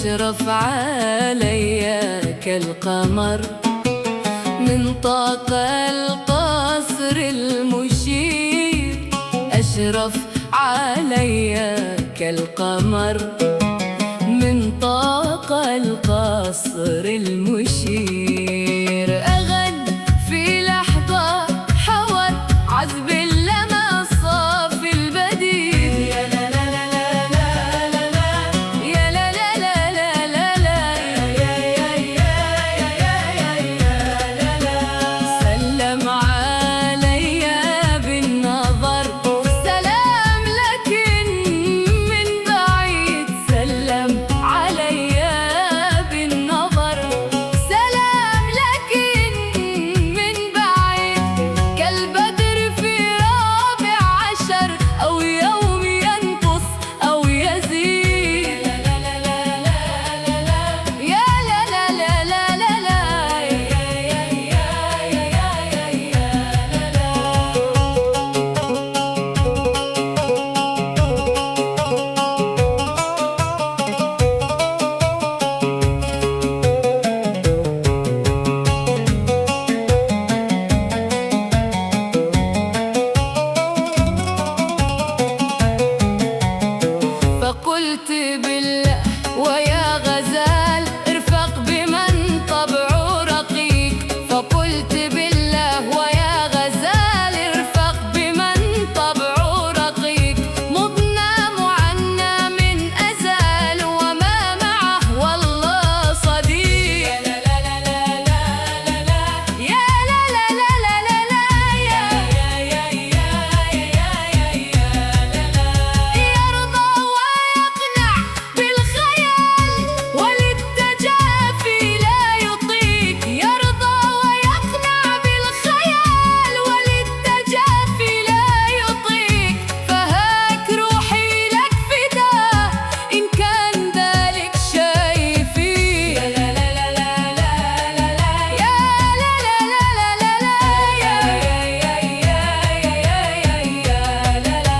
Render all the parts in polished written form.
أشرف عليا كالقمر من طاق القصر المشير. أشرف عليا كالقمر من طاق القصر المشير. أغد في لحظة حوت عذب لما صاف البديل. يا لا لا لا لا لا لا، يا لا لا لا لا لا لا، يا يا يا يا يا يا لا لا. سلم عليا بالنظر سلام لكن من بعيد. سلم عليا بالنظر سلام لكن من بعيد. كالبدر في رابع عشر أو يوم ينقص أو يزيد. لا لا لا لا لا لا، يا لا لا لا لا لا لا، يا يا يا يا يا يا لا لا. فقلت بالله ويا غزال ارفق بمن طبعه رقيق. فقلت بالله ويا غزال ارفق بمن طبعه رقيق. مضنا معنا من أزال وما معه والله صديق. لا لا لا لا لا لا لا، يا لا لا لا لا لا لا، يا يا يا يا يا يا يا لا لا. يرضى ويقنع بالخيال وللتجافي لا يطيق. يرضى ويقنع بالخيال وللتجافي لا يطيق. فهاك روحي لك فداه إن كان ذلك شيء فيك. لا لا لا لا لا لا لا، يا لا لا لا لا لا لا، يا يا يا يا يا يا يا لا لا.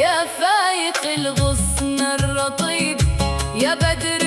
يا فايق الغصن الرطيب، يا بدر